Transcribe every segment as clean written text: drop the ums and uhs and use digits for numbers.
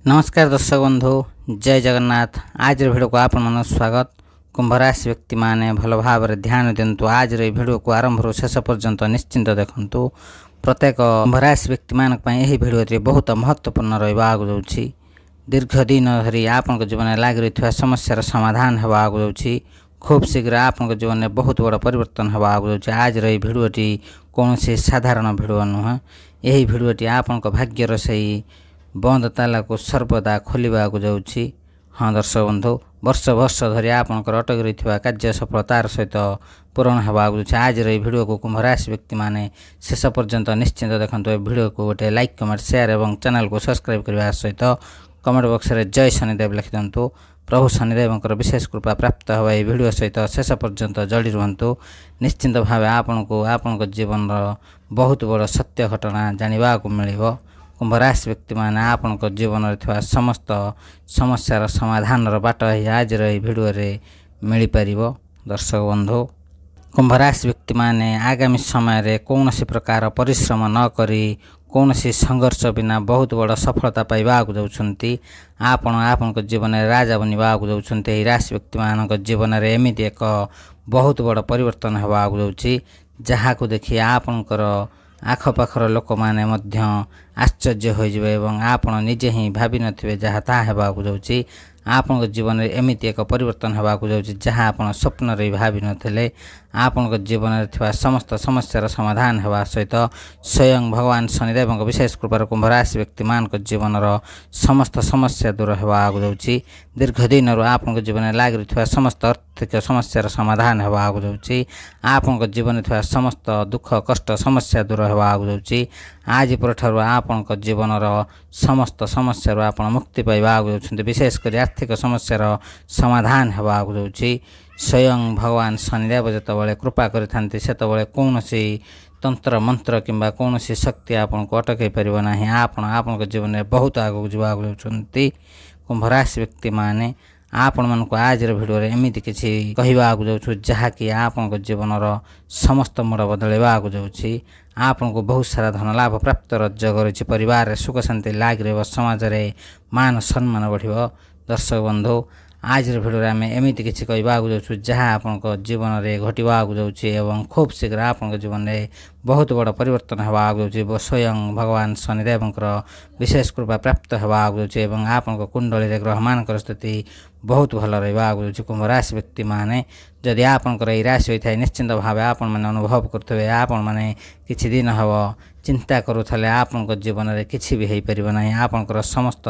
नमस्कार दर्शक बंधु जय जगन्नाथ। आज भिडियो को आपण मन स्वागत। कुंभ राशि व्यक्ति माने भल भाव ध्यान दिंतु। आज भिडियो को आरंभ शेष पर्यंत निश्चिंत देखंतु। प्रत्येक कुंभ राशि व्यक्ति मानक पई एही भिडियो बहुत महत्वपूर्ण रहिबा आगु जाउछि। दीर्घ दिन धरी आपन जीवन लागि रहिଥିବା समस्यार समाधान हेबा आगु जाउछि। खूब शीघ्र आपन जीवन में बहुत बड़ परिवर्तन हेबा आगु जाउछि। आज भिडियोटी कौनसी साधारण भिडियो नुह। यही भिडियोटी आपन भाग्यर सही बंद ताला को सर्वदा खोलिबा को जाउछि। हाँ दर्शक बंधु, वर्ष वर्ष धरी आपनकर अटक रहिଥିବା कार्य सफलतार सहित पूरण हेबा को जाउछि। आज भिडियो को कुंभ राशि व्यक्ति माने शेष पर्यंत निश्चिंत देखंतु। भिडियो को गोटे लाइक कमेंट शेयर एवं चैनल को सब्सक्राइब करबा सहित कमेंट बॉक्स रे जय शनिदेव लिखि दंतु। प्रभु शनिदेवंकर विशेष कृपा प्राप्त होबा ए भिडियो सहित शेष पर्यंत जड़ी रुहंतु। निश्चिंत भाव आपनको जीवन बहुत बड़ सत्य घटना जानिबा को मिलिबो। कुंभ राशि व्यक्ति माने आपनको जीवन रे समस्त समस्यार समाधान बाट आज भिडियो रे मिल पारिबो। दर्शक बंधु, कुंभ राशि व्यक्ति माने आगामी समय रे कौनसी प्रकार परिश्रम न करी कौनसी संघर्ष बिना बहुत बड़ सफलता पाइबा को जाउछंती। आपनको जीवन रे राजा बनिबा को जाउछंती। एही राशि व्यक्ति मानक जीवन रे एमिति एक बहुत बड़ परिवर्तन हेबा को जाउछि, जहा को देखि आपनकर आखपाखर लोक माने मध्य आश्चर्य हो जिवे एवं आपण निजे ही भाबी नथिबे जहा ता हेबा को जाउछि। आपनको जीवन में एमिति एक परिवर्तन हेबा को जाउछि जहा आपण स्वप्न रे भाबी नथिले। आपनको जीवन में थिबा समस्त समस्यार समाधान हेबा सहित स्वयं भगवान शनिदेवଙ୍କ विशेष कृपार कुंभ राशि व्यक्ति मानक जीवन समस्त समस्या दूर हेबा को जाउछि। दीर्घ दिन आपनको जीवन में लागि रहिଥିବା समस्त आर्थिक समस्यार समाधान हेबा को जाउछि। आपनको जीवन में थिबा समस्त दुख कष्ट समस्या दूर हेबा को जाउछि। आज परठारु आपनको जीवन समस्त समस्या आपण मुक्ति पाइबा को जाउछन्ते। विशेष करी आर्थिक समस्यार समाधान हेबा को जाउछि। स्वयं भगवान शनिदेव जतबले कृपा करिथान्ति सेतबले कौनसी तंत्र मंत्र किंबा कौनसी शक्ति आपनको अटकै परिबो नाही। आपनको जीवन में बहुत आगु जीवा को जाउछन्ति। कुंभ राशि व्यक्ति माने आपण मानको आज भिडियो रे एमिति किछि कहिबा को जाउछु जहा कि आपनको जीवन समस्त मोड़ बदलैबा को जाउछि। आपनको बहुत सारा धन लाभ प्राप्त रज्ज करिछि। परिवार रे सुख शांति लागि रहबो। समाज रे मान सम्मान बढ़िबो। दर्शक बंधु, आज भिडियो रे आमे एमिति किछि कहिबा को जाउछु जहा आपनको जीवन रे घटिबा को जाउछि एवं खूब शीघ्र आपनको जीवन रे बहुत बड़ परिवर्तन हेबा को जाउछि। स्वयं भगवान शनिदेवंकर विशेष कृपा प्राप्त हेबा को जाउछि एवं आपनको कुंडली रे ग्रह मानकर स्थिति बहुत भल रहिबा को जाउछि। कुंभ राशि व्यक्ति माने जदि आपनकर ए राशि होइथाय निश्चिंत भावे आपण माने अनुभव करथबे। आपण माने किछि दिन हबो चिंता करूथले आपनको जीवन रे किछि भी हेइ परिबो नाही। आपनकर समस्त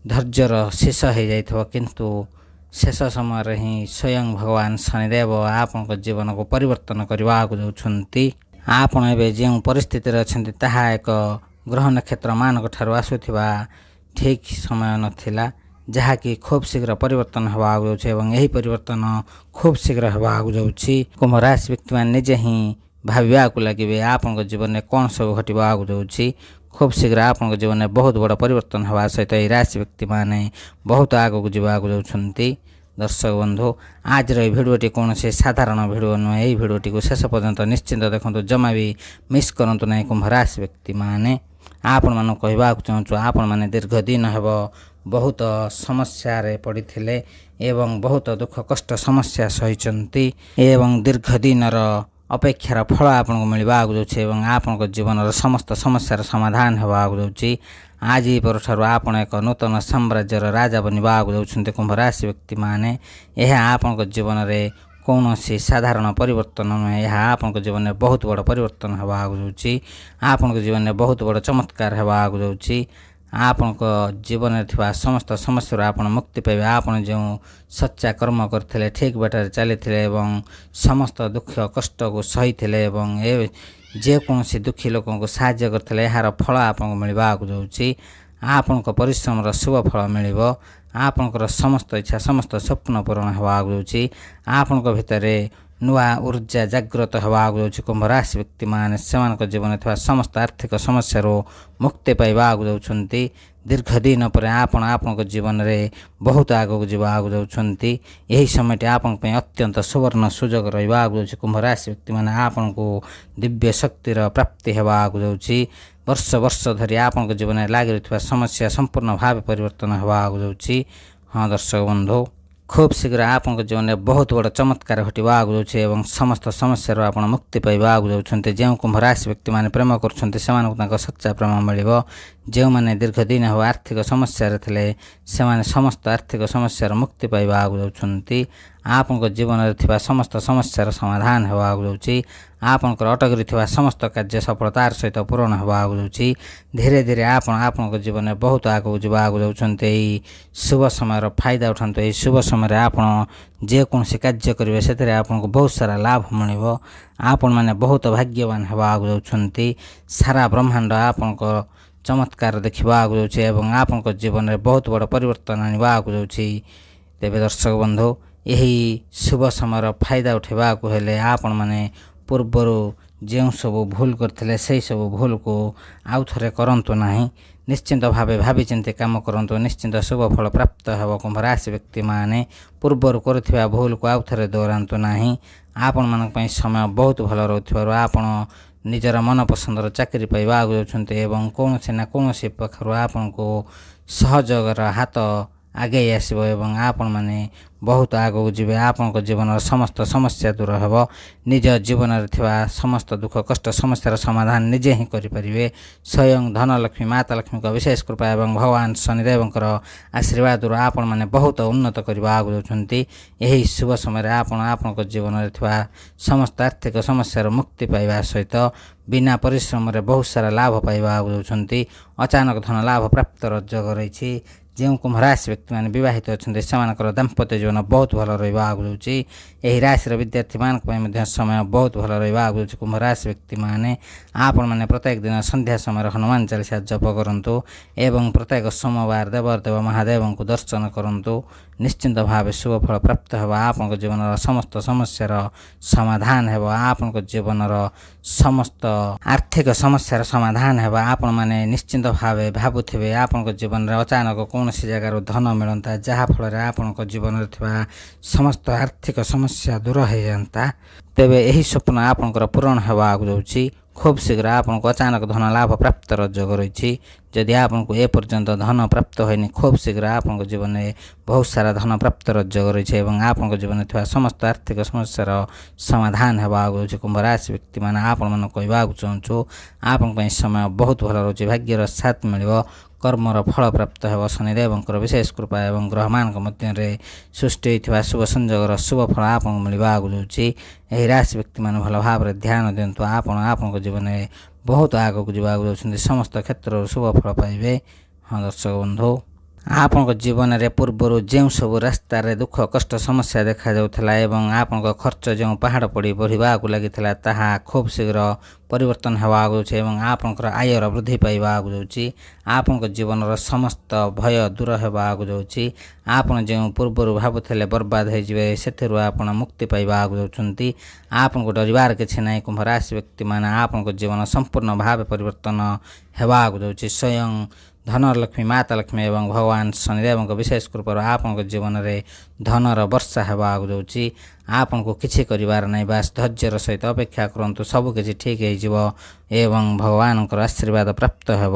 धैर्यर शेष हे जाइथबो, किंतु शेष समय रे ही स्वयं भगवान शनिदेव आपनको जीवन को परिवर्तन करबा को जाउछन्ति। आपण एबे जे परिस्थिति रे अछन्ति ताहा एक ग्रह नक्षत्र मानक ठारु आसुथिबा ठीक समय नथिला, जहा कि खूब शीघ्र परिवर्तन हेबा को जाउछि एवं एही परिवर्तन खूब शीघ्र हेबा को जाउछि। कुंभ राशि व्यक्ति मान निजे ही भाबिबा को लागिबे आपनको जीवन में कोन सब घटिबा को जाउछि। खूब शीघ्र आपनको जीवन में बहुत बड़ परिवर्तन हेबा सहित एही राशि व्यक्ति माने बहुत आगु जीवा को जाउछन्ति। दर्शक बंधु, आज भिडियोटी कौन से साधारण भिडियो नुह। यही भिडियोटी को शेष पर्यंत निश्चिंत देखंतु, जमा भी मिस करंतु नहीं। कुंभ राशि व्यक्ति माने आपण मानु कहबा चाहूँ आपण माने दीर्घ दिन हेबो बहुत समस्या रे पड़िथिले एवं बहुत दुख कष्ट समस्या सहिचंती एवं दीर्घ दिन अपेक्षार फल आपनको मिलबा को जाउछि एवं आपनको जीवन समस्त समस्यार समाधान हेबा को जाउछि। आज परठारु आपण एक नूतन साम्राज्यर राजा बनिबा को जाउछन्ते। कुंभ राशि व्यक्ति माने यह आपनको जीवन रे कौनसी साधारण परिवर्तन नुहे। यह आपनको जीवन में बहुत बड़ परिवर्तन हेबा को जाउछि। आपनको जीवन में बहुत बड़ चमत्कार हेबा को जाउछि। आपनको जीवन में थिबा समस्त समस्या आपण मुक्ति पाइबे। आपण जो सच्चा कर्म करथिले, ठीक बाटर चलीथिले एवं समस्त दुख कष्ट को सहीथिले एवं ए जे कोनसी दुखी लोकों को साहाय्य करथिले यार फल आपनको मिलबा को जाउछि। आपनको परिश्रम र शुभ फल मिलिबो। आपनकर समस्त इच्छा समस्त स्वप्न पूर्ण हेबा को जाउछि। आपनको भितरे नुआ ऊर्जा जागृत हेबा को जाउछि। कुंभ राशि व्यक्ति माने सेमानक जीवन थिबा समस्त आर्थिक समस्या रो मुक्ति पाइबा को जाउछन्ति। दीर्घ दिन पर आपनको जीवन रे बहुत आगु जीवा को जाउछन्ति। यही समय आपन पे अत्यंत सुवर्ण सुजोग रहिबा को जाउछि। कुंभ राशि व्यक्ति माने आपनको दिव्य शक्तिर प्राप्ति हेबा को जाउछि। ବର୍ଷ ବର୍ଷ ଧରି ଆପଣଙ୍କ ଜୀବନରେ ଲାଗି ରହିଥିବା ସମସ୍ୟା ସମ୍ପୂର୍ଣ୍ଣ ଭାବେ ପରିବର୍ତ୍ତନ ହେବାକୁ ଯାଉଛି। ହଁ ଦର୍ଶକ ବନ୍ଧୁ, ଖୁବ୍ ଶୀଘ୍ର ଆପଣଙ୍କ ଜୀବନରେ ବହୁତ ବଡ଼ ଚମତ୍କାର ଘଟିବାକୁ ଯାଉଛି ଏବଂ ସମସ୍ତ ସମସ୍ୟାରୁ ଆପଣ ମୁକ୍ତି ପାଇବାକୁ ଯାଉଛନ୍ତି। ଯେଉଁ କୁମ୍ଭ ରାଶି ବ୍ୟକ୍ତିମାନେ ପ୍ରେମ କରୁଛନ୍ତି ସେମାନଙ୍କୁ ତାଙ୍କ ସଚ୍ଚା ପ୍ରେମ ମିଳିବ। ଯେଉଁମାନେ ଦୀର୍ଘ ଦିନ ହେବ ଆର୍ଥିକ ସମସ୍ୟାରେ ଥିଲେ ସେମାନେ ସମସ୍ତ ଆର୍ଥିକ ସମସ୍ୟାରୁ ମୁକ୍ତି ପାଇବାକୁ ଯାଉଛନ୍ତି। ଆପଣଙ୍କ ଜୀବନରେ ଥିବା ସମସ୍ତ ସମସ୍ୟାର ସମାଧାନ ହେବାକୁ ଯାଉଛି। ଆପଣଙ୍କର ଅଟକି ରହିଥିବା ସମସ୍ତ କାର୍ଯ୍ୟ ସଫଳତାର ସହିତ ପୂରଣ ହେବାକୁ ଯାଉଛି। ଧୀରେ ଧୀରେ ଆପଣଙ୍କ ଜୀବନରେ ବହୁତ ଆଗକୁ ଯିବାକୁ ଯାଉଛନ୍ତି। ଏହି ଶୁଭ ସମୟର ଫାଇଦା ଉଠାନ୍ତୁ। ଏହି ଶୁଭ ସମୟରେ ଆପଣ ଯେକୌଣସି କାର୍ଯ୍ୟ କରିବେ ସେଥିରେ ଆପଣଙ୍କୁ ବହୁତ ସାରା ଲାଭ ମିଳିବ। ଆପଣମାନେ ବହୁତ ଭାଗ୍ୟବାନ ହେବାକୁ ଯାଉଛନ୍ତି। ସାରା ବ୍ରହ୍ମାଣ୍ଡ ଆପଣଙ୍କ ଚମତ୍କାର ଦେଖିବାକୁ ଯାଉଛି ଏବଂ ଆପଣଙ୍କ ଜୀବନରେ ବହୁତ ବଡ଼ ପରିବର୍ତ୍ତନ ଆଣିବାକୁ ଯାଉଛି। ତେବେ ଦର୍ଶକ ବନ୍ଧୁ, ଏହି ଶୁଭ ସମୟର ଫାଇଦା ଉଠାଇବାକୁ ହେଲେ ଆପଣମାନେ ପୂର୍ବରୁ ଯେଉଁ ସବୁ ଭୁଲ କରିଥିଲେ ସେହି ସବୁ ଭୁଲକୁ ଆଉ ଥରେ କରନ୍ତୁ ନାହିଁ। ନିଶ୍ଚିନ୍ତ ଭାବେ ଭାବିଚିନ୍ତି କାମ କରନ୍ତୁ। ନିଶ୍ଚିନ୍ତ ଶୁଭ ଫଳ ପ୍ରାପ୍ତ ହେବ। କୁମ୍ଭ ରାଶି ବ୍ୟକ୍ତିମାନେ ପୂର୍ବରୁ କରୁଥିବା ଭୁଲକୁ ଆଉ ଥରେ ଦୋହରାନ୍ତୁ ନାହିଁ। ଆପଣମାନଙ୍କ ପାଇଁ ସମୟ ବହୁତ ଭଲ ରହୁଥିବାରୁ ଆପଣ ନିଜର ମନପସନ୍ଦର ଚାକିରି ପାଇବାକୁ ଯାଉଛନ୍ତି ଏବଂ କୌଣସି ନା କୌଣସି ପାଖରୁ ଆପଣଙ୍କୁ ସହଯୋଗର ହାତ ଆଗେଇ ଆସିବ ଏବଂ ଆପଣମାନେ ବହୁତ ଆଗକୁ ଯିବେ। ଆପଣଙ୍କ ଜୀବନର ସମସ୍ତ ସମସ୍ୟା ଦୂର ହେବ। ନିଜ ଜୀବନରେ ଥିବା ସମସ୍ତ ଦୁଃଖ କଷ୍ଟ ସମସ୍ୟାର ସମାଧାନ ନିଜେ ହିଁ କରିପାରିବେ। ସ୍ୱୟଂ ଧନଲକ୍ଷ୍ମୀ ମାତା ଲକ୍ଷ୍ମୀଙ୍କ ବିଶେଷ କୃପା ଏବଂ ଭଗବାନ ଶନିଦେବଙ୍କର ଆଶୀର୍ବାଦରୁ ଆପଣମାନେ ବହୁତ ଉନ୍ନତ କରିବାକୁ ଯାଉଛନ୍ତି। ଏହି ଶୁଭ ସମୟରେ ଆପଣଙ୍କ ଜୀବନରେ ଥିବା ସମସ୍ତ ଆର୍ଥିକ ସମସ୍ୟାରୁ ମୁକ୍ତି ପାଇବା ସହିତ ବିନା ପରିଶ୍ରମରେ ବହୁତ ସାରା ଲାଭ ପାଇବାକୁ ଯାଉଛନ୍ତି। ଅଚାନକ ଧନ ଲାଭ ପ୍ରାପ୍ତର ଯୋଗ ରହିଛି। ଯେଉଁ କୁମ୍ଭ ରାଶି ବ୍ୟକ୍ତିମାନେ ବିବାହିତ ଅଛନ୍ତି ସେମାନଙ୍କର ଦାମ୍ପତ୍ୟ ଜୀବନ ବହୁତ ଭଲ ରହିବାକୁ ଯାଉଛି। ଏହି ରାଶିର ବିଦ୍ୟାର୍ଥୀମାନଙ୍କ ପାଇଁ ମଧ୍ୟ ସମୟ ବହୁତ ଭଲ ରହିବାକୁ ଯାଉଛି। କୁମ୍ଭ ରାଶି ବ୍ୟକ୍ତିମାନେ ଆପଣମାନେ ପ୍ରତ୍ୟେକ ଦିନ ସନ୍ଧ୍ୟା ସମୟରେ ହନୁମାନ ଚାଳିଶା ଜପ କରନ୍ତୁ ଏବଂ ପ୍ରତ୍ୟେକ ସୋମବାର ଦେବଦେବ ମହାଦେବଙ୍କୁ ଦର୍ଶନ କରନ୍ତୁ। ନିଶ୍ଚିନ୍ତ ଭାବେ ଶୁଭ ଫଳ ପ୍ରାପ୍ତ ହେବ। ଆପଣଙ୍କ ଜୀବନର ସମସ୍ତ ସମସ୍ୟାର ସମାଧାନ ହେବ। ଆପଣଙ୍କ ଜୀବନର ସମସ୍ତ ଆର୍ଥିକ ସମସ୍ୟାର ସମାଧାନ ହେବ। ଆପଣମାନେ ନିଶ୍ଚିନ୍ତ ଭାବେ ଭାବୁଥିବେ ଆପଣଙ୍କ ଜୀବନରେ ଅଚାନକ କୌଣସି ଜାଗାରୁ ଧନ ମିଳନ୍ତା, ଯାହାଫଳରେ ଆପଣଙ୍କ ଜୀବନରେ ଥିବା ସମସ୍ତ ଆର୍ଥିକ ସମସ୍ୟା ଦୂର ହୋଇଯାଆନ୍ତା। ତେବେ ଏହି ସ୍ୱପ୍ନ ଆପଣଙ୍କର ପୂରଣ ହେବାକୁ ଯାଉଛି। ଖୁବ୍ ଶୀଘ୍ର ଆପଣଙ୍କୁ ଅଚାନକ ଧନ ଲାଭ ପ୍ରାପ୍ତର ଯୋଗ ରହିଛି। ଯଦି ଆପଣଙ୍କୁ ଏପର୍ଯ୍ୟନ୍ତ ଧନ ପ୍ରାପ୍ତ ହୋଇନି ଖୁବ୍ ଶୀଘ୍ର ଆପଣଙ୍କ ଜୀବନରେ ବହୁତ ସାରା ଧନ ପ୍ରାପ୍ତର ଯୋଗ ରହିଛି ଏବଂ ଆପଣଙ୍କ ଜୀବନରେ ଥିବା ସମସ୍ତ ଆର୍ଥିକ ସମସ୍ୟାର ସମାଧାନ ହେବାକୁ ଯାଉଛି। କୁମ୍ଭ ରାଶି ବ୍ୟକ୍ତିମାନେ ଆପଣମାନଙ୍କୁ କହିବାକୁ ଚାହୁଁଛୁ ଆପଣଙ୍କ ପାଇଁ ସମୟ ବହୁତ ଭଲ ରହୁଛି। ଭାଗ୍ୟର ସାଥ ମିଳିବ। କର୍ମର ଫଳ ପ୍ରାପ୍ତ ହେବ। ଶନିଦେବଙ୍କର ବିଶେଷ କୃପା ଏବଂ ଗ୍ରହମାନଙ୍କ ମଧ୍ୟରେ ସୃଷ୍ଟି ହୋଇଥିବା ଶୁଭ ସଂଯୋଗର ଶୁଭ ଫଳ ଆପଣଙ୍କୁ ମିଳିବାକୁ ଯାଉଛି। ଏହି ରାଶି ବ୍ୟକ୍ତିମାନେ ଭଲ ଭାବରେ ଧ୍ୟାନ ଦିଅନ୍ତୁ। ଆପଣଙ୍କ ଜୀବନରେ ବହୁତ ଆଗକୁ ଯିବାକୁ ଯାଉଛନ୍ତି। ସମସ୍ତ କ୍ଷେତ୍ରରୁ ଶୁଭ ଫଳ ପାଇବେ। ହଁ ଦର୍ଶକ ବନ୍ଧୁ, ଆପଣଙ୍କ ଜୀବନରେ ପୂର୍ବରୁ ଯେଉଁ ସବୁ ରାସ୍ତାରେ ଦୁଃଖ କଷ୍ଟ ସମସ୍ୟା ଦେଖାଯାଉଥିଲା ଏବଂ ଆପଣଙ୍କ ଖର୍ଚ୍ଚ ଯେଉଁ ପାହାଡ଼ ପଡ଼ି ବଢ଼ିବାକୁ ଲାଗିଥିଲା ତାହା ଖୁବ୍ ଶୀଘ୍ର ପରିବର୍ତ୍ତନ ହେବାକୁ ଯାଉଛି ଏବଂ ଆପଣଙ୍କର ଆୟର ବୃଦ୍ଧି ପାଇବାକୁ ଯାଉଛି। ଆପଣଙ୍କ ଜୀବନର ସମସ୍ତ ଭୟ ଦୂର ହେବାକୁ ଯାଉଛି। ଆପଣ ଯେଉଁ ପୂର୍ବରୁ ଭାବୁଥିଲେ ବର୍ବାଦ ହୋଇଯିବେ ସେଥିରୁ ଆପଣ ମୁକ୍ତି ପାଇବାକୁ ଯାଉଛନ୍ତି। ଆପଣଙ୍କୁ ଡରିବାର କିଛି ନାହିଁ। କୁମ୍ଭ ରାଶି ବ୍ୟକ୍ତିମାନେ ଆପଣଙ୍କ ଜୀବନ ସମ୍ପୂର୍ଣ୍ଣ ଭାବେ ପରିବର୍ତ୍ତନ ହେବାକୁ ଯାଉଛି। ସ୍ୱୟଂ ଧନଲକ୍ଷ୍ମୀ ମାତା ଲକ୍ଷ୍ମୀ ଏବଂ ଭଗବାନ ଶନିଦେବଙ୍କ ବିଶେଷ କୃପାରୁ ଆପଣଙ୍କ ଜୀବନରେ ଧନର ବର୍ଷା ହେବାକୁ ଯାଉଛି। ଆପଣଙ୍କୁ କିଛି କରିବାର ନାହିଁ, ବାସ୍ ଧୈର୍ଯ୍ୟର ସହିତ ଅପେକ୍ଷା କରନ୍ତୁ। ସବୁକିଛି ଠିକ୍ ହୋଇଯିବ ଏବଂ ଭଗବାନଙ୍କର ଆଶୀର୍ବାଦ ପ୍ରାପ୍ତ ହେବ।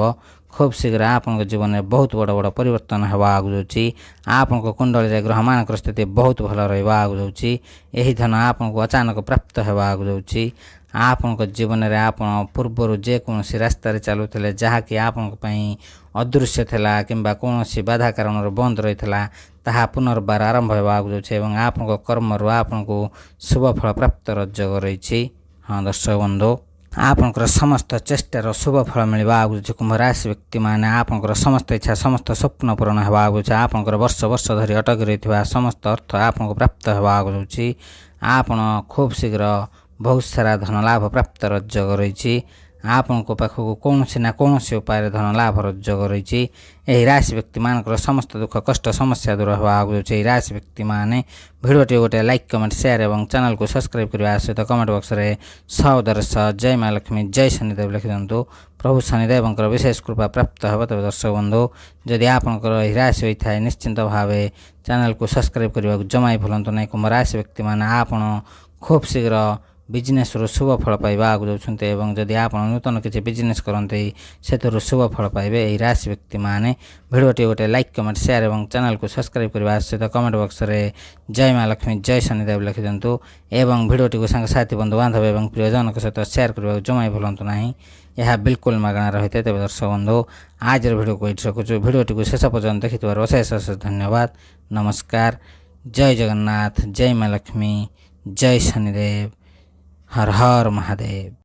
ଖୁବ୍ ଶୀଘ୍ର ଆପଣଙ୍କ ଜୀବନରେ ବହୁତ ବଡ଼ ବଡ଼ ପରିବର୍ତ୍ତନ ହେବାକୁ ଯାଉଛି। ଆପଣଙ୍କ କୁଣ୍ଡଳୀରେ ଗ୍ରହମାନଙ୍କର ସ୍ଥିତି ବହୁତ ଭଲ ରହିବାକୁ ଯାଉଛି। ଏହି ଧନ ଆପଣଙ୍କୁ ଅଚାନକ ପ୍ରାପ୍ତ ହେବାକୁ ଯାଉଛି। ଆପଣଙ୍କ ଜୀବନରେ ଆପଣ ପୂର୍ବରୁ ଯେକୌଣସି ରାସ୍ତାରେ ଚାଲୁଥିଲେ ଯାହାକି ଆପଣଙ୍କ ପାଇଁ ଅଦୃଶ୍ୟ ଥିଲା କିମ୍ବା କୌଣସି ବାଧା କାରଣରୁ ବନ୍ଦ ରହିଥିଲା ତାହା ପୁନର୍ବାର ଆରମ୍ଭ ହେବାକୁ ଯାଉଛି ଏବଂ ଆପଣଙ୍କ କର୍ମରୁ ଆପଣଙ୍କୁ ଶୁଭ ଫଳ ପ୍ରାପ୍ତର ଯୋଗ ରହିଛି। ହଁ ଦର୍ଶକ ବନ୍ଧୁ, ଆପଣଙ୍କର ସମସ୍ତ ଚେଷ୍ଟାର ଶୁଭ ଫଳ ମିଳିବାକୁ ଯାଉଛି। କୁମ୍ଭ ରାଶି ବ୍ୟକ୍ତିମାନେ ଆପଣଙ୍କର ସମସ୍ତ ଇଚ୍ଛା ସମସ୍ତ ସ୍ୱପ୍ନ ପୂରଣ ହେବାକୁ ଯାଉଛି। ଆପଣଙ୍କର ବର୍ଷ ବର୍ଷ ଧରି ଅଟକି ରହିଥିବା ସମସ୍ତ ଅର୍ଥ ଆପଣଙ୍କୁ ପ୍ରାପ୍ତ ହେବାକୁ ଯାଉଛି। ଆପଣ ଖୁବ୍ ଶୀଘ୍ର ବହୁତ ସାରା ଧନ ଲାଭ ପ୍ରାପ୍ତର ଯୋଗ ରହିଛି। ଆପଣଙ୍କ ପାଖକୁ କୌଣସି ନା କୌଣସି ଉପାୟରେ ଧନ ଲାଭର ଯୋଗ ରହିଛି। ଏହି ରାଶି ବ୍ୟକ୍ତିମାନଙ୍କର ସମସ୍ତ ଦୁଃଖ କଷ୍ଟ ସମସ୍ୟା ଦୂର ହେବାକୁ ଯାଉଛି। ଏହି ରାଶି ବ୍ୟକ୍ତିମାନେ ଭିଡ଼ିଓଟି ଗୋଟେ ଲାଇକ୍ କମେଣ୍ଟ ସେୟାର ଏବଂ ଚ୍ୟାନେଲକୁ ସବସ୍କ୍ରାଇବ୍ କରିବା ସହିତ କମେଣ୍ଟ ବକ୍ସରେ ସହୋଦର ସହ ଜୟ ମା ଲକ୍ଷ୍ମୀ ଜୟ ଶନିଦେବ ଲେଖିଦିଅନ୍ତୁ। ପ୍ରଭୁ ଶନିଦେବଙ୍କର ବିଶେଷ କୃପା ପ୍ରାପ୍ତ ହେବ। ତେବେ ଦର୍ଶକ ବନ୍ଧୁ, ଯଦି ଆପଣଙ୍କର ଏହି ରାଶି ହୋଇଥାଏ ନିଶ୍ଚିନ୍ତ ଭାବେ ଚ୍ୟାନେଲକୁ ସବସ୍କ୍ରାଇବ୍ କରିବାକୁ ଜମା ଭୁଲନ୍ତୁ ନାହିଁ। କୁମ୍ଭ ରାଶି ବ୍ୟକ୍ତିମାନେ ଆପଣ ଖୁବ୍ ଶୀଘ୍ର ବିଜନେସ୍ରୁ ଶୁଭ ଫଳ ପାଇବା ଆଗକୁ ଯାଉଛନ୍ତି ଏବଂ ଯଦି ଆପଣ ନୂତନ କିଛି ବିଜନେସ୍ କରନ୍ତି ସେଥିରୁ ଶୁଭ ଫଳ ପାଇବେ। ଏହି ରାଶି ବ୍ୟକ୍ତିମାନେ ଭିଡ଼ିଓଟି ଗୋଟେ ଲାଇକ୍ କମେଣ୍ଟ ସେୟାର ଏବଂ ଚ୍ୟାନେଲକୁ ସବସ୍କ୍ରାଇବ୍ କରିବା ସହିତ କମେଣ୍ଟ ବକ୍ସରେ ଜୟ ମା ଲକ୍ଷ୍ମୀ ଜୟ ଶନିଦେବ ଲେଖିଦିଅନ୍ତୁ ଏବଂ ଭିଡ଼ିଓଟିକୁ ସାଙ୍ଗସାଥି ବନ୍ଧୁବାନ୍ଧବ ଏବଂ ପ୍ରିୟଜନଙ୍କ ସହିତ ସେୟାର କରିବାକୁ ଜମା ଭୁଲନ୍ତୁ ନାହିଁ। ଏହା ବିଲକୁଲ ମାଗଣା ରହିଥାଏ। ତେବେ ଦର୍ଶକ ବନ୍ଧୁ ଆଜିର ଭିଡ଼ିଓକୁ ଏଇଠି ରଖୁଛୁ। ଭିଡ଼ିଓଟିକୁ ଶେଷ ପର୍ଯ୍ୟନ୍ତ ଦେଖିଥିବାରୁ ଅଶେଷ ଅଶେଷ ଧନ୍ୟବାଦ। ନମସ୍କାର। ଜୟ ଜଗନ୍ନାଥ, ଜୟ ମା ଲକ୍ଷ୍ମୀ, ଜୟ ଶନିଦେବ, ହର ହର ମହାଦେବ।